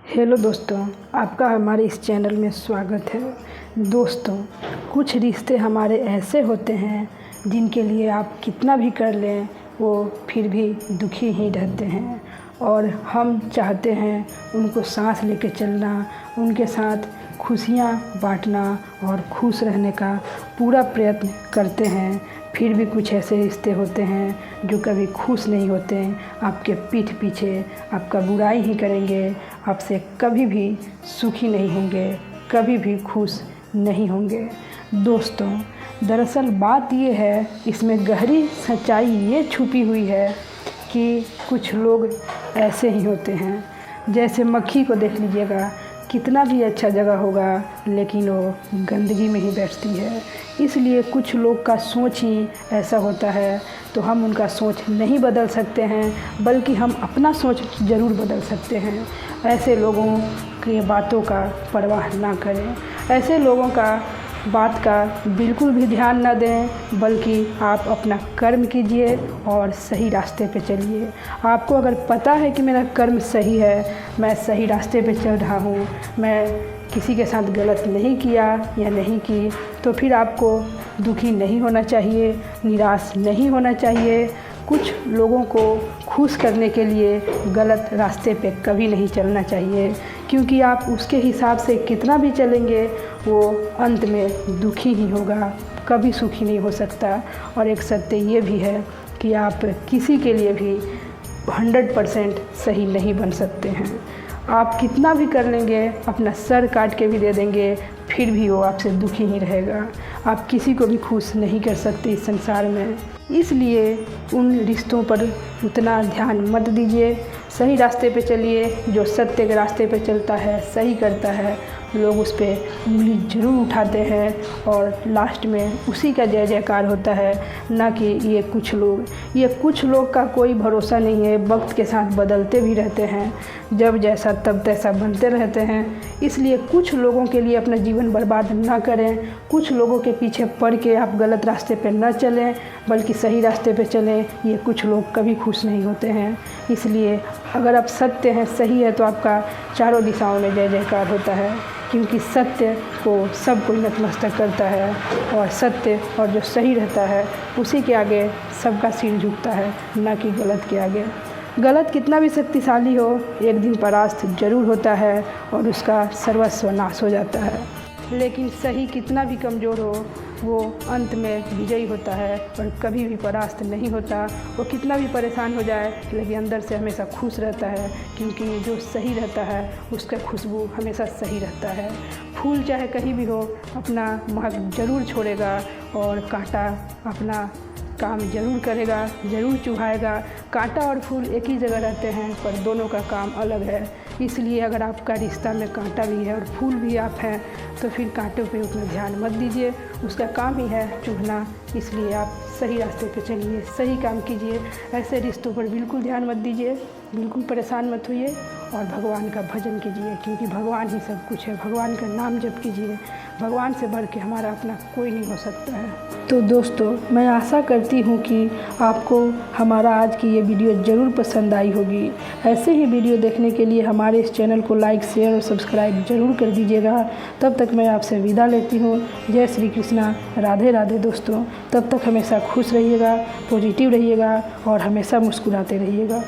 Hello दोस्तों, आपका हमारे इस चैनल में स्वागत है। दोस्तों, कुछ रिश्ते हमारे ऐसे होते हैं जिनके लिए आप कितना भी कर लें वो फिर भी दुखी ही रहते हैं और हम चाहते हैं उनको सांस लेके चलना, उनके साथ खुशियाँ बांटना और खुश रहने का पूरा प्रयत्न करते हैं। फिर भी कुछ ऐसे रिश्ते होते हैं जो कभी खुश नहीं होते, आपके पीठ पीछे आपका बुराई ही करेंगे, आपसे कभी भी सुखी नहीं होंगे, कभी भी खुश नहीं होंगे। दोस्तों, दरअसल बात ये है, इसमें गहरी सच्चाई ये छुपी हुई है कि कुछ लोग ऐसे ही होते हैं। जैसे मक्खी को देख लीजिएगा, कितना भी अच्छा जगह होगा लेकिन वो गंदगी में ही बैठती है। इसलिए कुछ लोग का सोच ही ऐसा होता है, तो हम उनका सोच नहीं बदल सकते हैं, बल्कि हम अपना सोच ज़रूर बदल सकते हैं। ऐसे लोगों की बातों का परवाह ना करें, ऐसे लोगों का बात का बिल्कुल भी ध्यान ना दें, बल्कि आप अपना कर्म कीजिए और सही रास्ते पे चलिए। आपको अगर पता है कि मेरा कर्म सही है, मैं सही रास्ते पे चल रहा हूँ, मैं किसी के साथ गलत नहीं किया या नहीं की, तो फिर आपको दुखी नहीं होना चाहिए, निराश नहीं होना चाहिए। कुछ लोगों को खुश करने के लिए गलत रास्ते पे कभी नहीं चलना चाहिए, क्योंकि आप उसके हिसाब से कितना भी चलेंगे वो अंत में दुखी ही होगा, कभी सुखी नहीं हो सकता। और एक सत्य ये भी है कि आप किसी के लिए भी 100% सही नहीं बन सकते हैं। आप कितना भी कर लेंगे, अपना सर काट के भी दे देंगे, फिर भी वो आपसे दुखी ही रहेगा। आप किसी को भी खुश नहीं कर सकते इस संसार में। इसलिए उन रिश्तों पर उतना ध्यान मत दीजिए, सही रास्ते पे चलिए। जो सत्य के रास्ते पे चलता है, सही करता है, लोग उस पर उंगली ज़रूर उठाते हैं और लास्ट में उसी का जय जयकार होता है, ना कि ये कुछ लोग का कोई भरोसा नहीं है, वक्त के साथ बदलते भी रहते हैं, जब जैसा तब तैसा बनते रहते हैं। इसलिए कुछ लोगों के लिए अपना जीवन बर्बाद ना करें, कुछ लोगों के पीछे पड़ के आप गलत रास्ते पे न चलें, बल्कि सही रास्ते पे चलें। ये कुछ लोग कभी खुश नहीं होते हैं। इसलिए अगर आप सत्य हैं, सही है, तो आपका चारों दिशाओं में जय जयकार होता है, क्योंकि सत्य को सब कोई नतमस्तक करता है और सत्य और जो सही रहता है उसी के आगे सबका सिर झुकता है, ना कि गलत के आगे। गलत कितना भी शक्तिशाली हो, एक दिन परास्त जरूर होता है और उसका सर्वस्व नाश हो जाता है। लेकिन सही कितना भी कमज़ोर हो, वो अंत में विजयी होता है और कभी भी परास्त नहीं होता। वो कितना भी परेशान हो जाए, लेकिन अंदर से हमेशा खुश रहता है, क्योंकि जो सही रहता है उसका खुशबू हमेशा सही रहता है। फूल चाहे कहीं भी हो, अपना महक ज़रूर छोड़ेगा और कांटा अपना काम ज़रूर करेगा, ज़रूर चुभाएगा। कांटा और फूल एक ही जगह रहते हैं, पर दोनों का काम अलग है। इसलिए अगर आपका रिश्ता में कांटा भी है और फूल भी आप हैं, तो फिर कांटों पे उतना ध्यान मत दीजिए, उसका काम ही है चुभना। इसलिए आप सही रास्ते पे चलिए, सही काम कीजिए, ऐसे रिश्तों पर बिल्कुल ध्यान मत दीजिए, बिल्कुल परेशान मत होइए और भगवान का भजन कीजिए, क्योंकि भगवान ही सब कुछ है। भगवान का नाम जप कीजिए, भगवान से बढ़ के हमारा अपना कोई नहीं हो सकता है। तो दोस्तों, मैं आशा करती हूँ कि आपको हमारा आज की ये वीडियो ज़रूर पसंद आई होगी। ऐसे ही वीडियो देखने के लिए हमारे इस चैनल को लाइक, शेयर और सब्सक्राइब ज़रूर कर दीजिएगा। तब तक मैं आपसे विदा लेती हूँ। जय श्री कृष्णा, राधे राधे दोस्तों। तब तक हमेशा खुश रहिएगा, पॉजिटिव रहिएगा और हमेशा मुस्कुराते रहिएगा।